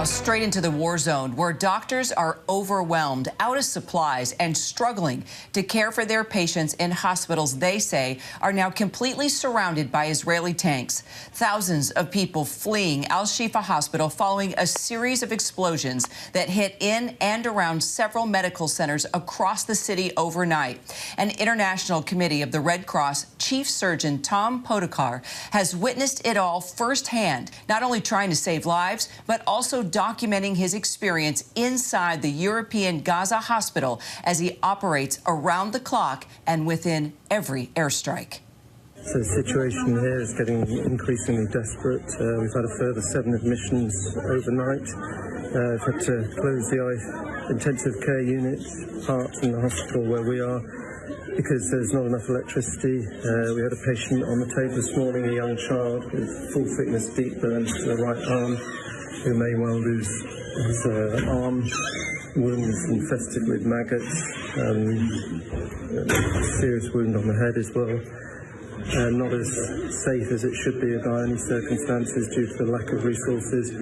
straight into the war zone, where doctors are overwhelmed, out of supplies, and struggling to care for their patients in hospitals they say are now completely surrounded by Israeli tanks. Thousands of people fleeing Al-Shifa Hospital following a series of explosions that hit in and around several medical centers across the city overnight. An international committee of the Red Cross Chief Surgeon Tom Podokar has witnessed it all firsthand, not only trying to save lives, but also documenting his experience inside the European Gaza hospital as he operates around the clock and within every airstrike. So the situation here is getting increasingly desperate. We've had a further 7 admissions overnight. We've had to close the intensive care unit part in the hospital where we are because there's not enough electricity. We had a patient on the table this morning, a young child with full thickness deep burns to the right arm, who may well lose his arm, wounds infested with maggots, serious wound on the head as well. Not as safe as it should be by any circumstances due to the lack of resources.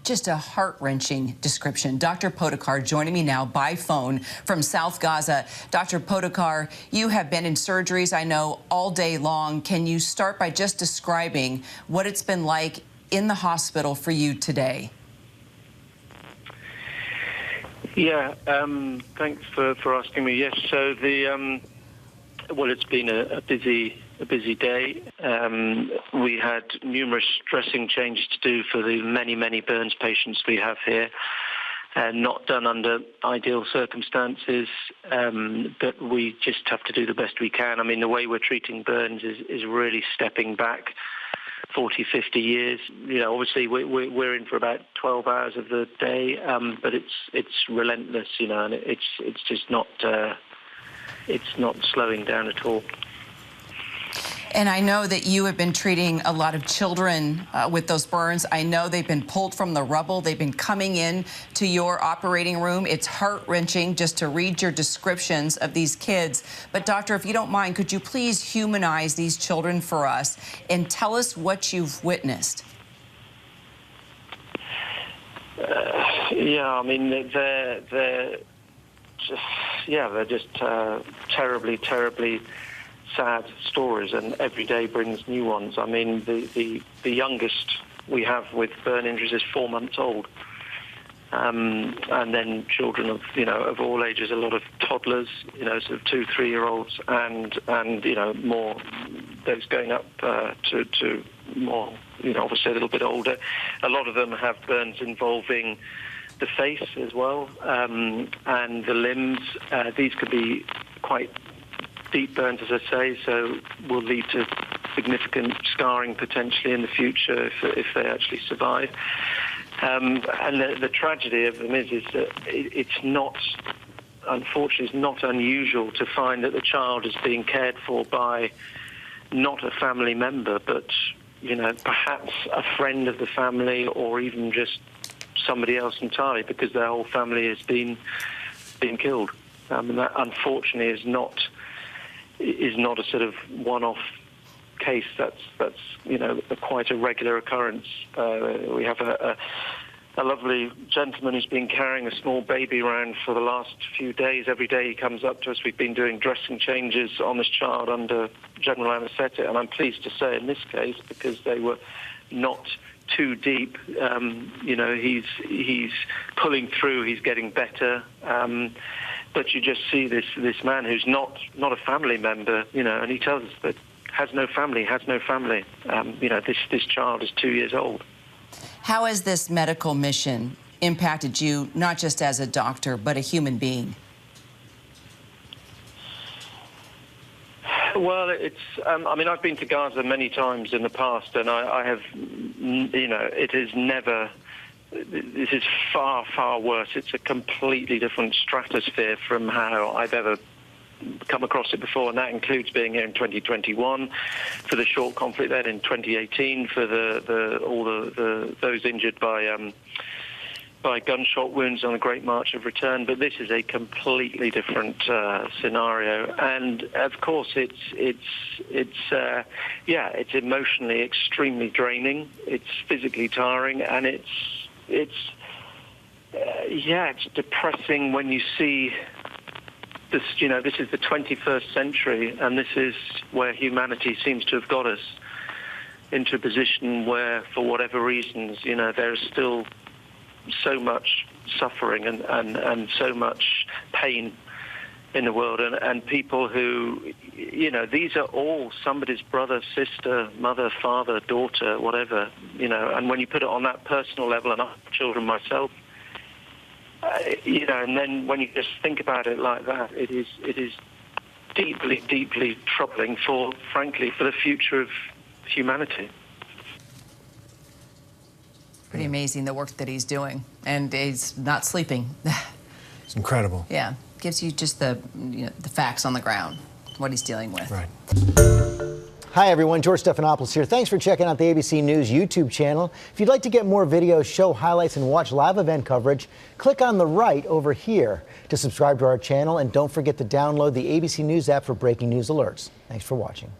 Just a heart-wrenching description. Dr. Podokar joining me now by phone from South Gaza. Dr. Podokar, you have been in surgeries, I know, all day long. Can you start by just describing what it's been like in the hospital for you today? Yeah, thanks for asking me. Yes, so well, it's been a busy day. We had numerous dressing changes to do for the many burns patients we have here, not done under ideal circumstances, but we just have to do the best we can. I mean, the way we're treating burns is really stepping back 40, 50 years. You know, obviously we're in for about 12 hours of the day, but it's relentless, you know, and it's just not slowing down at all. And I know that you have been treating a lot of children with those burns. I know they've been pulled from the rubble. They've been coming in to your operating room. It's heart-wrenching just to read your descriptions of these kids. But, Doctor, if you don't mind, could you please humanize these children for us and tell us what you've witnessed? Yeah, I mean, they're just terribly sad stories, and every day brings new ones. I mean, the youngest we have with burn injuries is 4 months old, and then children of all ages, a lot of toddlers, sort of 2-3-year-olds, and more those going up to more, obviously a little bit older. A lot of them have burns involving the face as well, and the limbs. These could be quite deep burns, as I say, so will lead to significant scarring potentially in the future if they actually survive. And the tragedy of them is that it's not, unfortunately, it's not unusual to find that the child is being cared for by not a family member, but perhaps a friend of the family, or even just somebody else entirely, because their whole family has been killed. And that, unfortunately, is not a sort of one-off case. That's quite a regular occurrence. We have a lovely gentleman who's been carrying a small baby around for the last few days. Every day he comes up to us. We've been doing dressing changes on this child under general anaesthetic, and I'm pleased to say in this case, because they were not too deep, he's pulling through, he's getting better. But you just see this man who's not a family member, and he tells us that has no family. This child is 2 years old. How has this medical mission impacted you, not just as a doctor, but a human being? Well, I've been to Gaza many times in the past, and I have, it is never. This is far worse. It's a completely different stratosphere from how I've ever come across it before, and that includes being here in 2021 for the short conflict, then in 2018 for those injured by gunshot wounds on the Great March of Return. But this is a completely different scenario, and of course it's emotionally extremely draining. It's physically tiring, and it's it's depressing when you see this. This is the 21st century, and this is where humanity seems to have got us into a position where, for whatever reasons, there is still so much suffering and so much pain in the world, and people who, these are all somebody's brother, sister, mother, father, daughter, whatever, and when you put it on that personal level, and I have children myself, and then when you just think about it like that, it is deeply, deeply troubling frankly, for the future of humanity. Pretty amazing, the work that he's doing, and he's not sleeping. It's incredible. Yeah, gives you just the facts on the ground, what he's dealing with. Right. Hi everyone, George Stephanopoulos here. Thanks for checking out the ABC News YouTube channel. If you'd like to get more videos, show highlights, and watch live event coverage, click on the right over here to subscribe to our channel, and don't forget to download the ABC News app for breaking news alerts. Thanks for watching.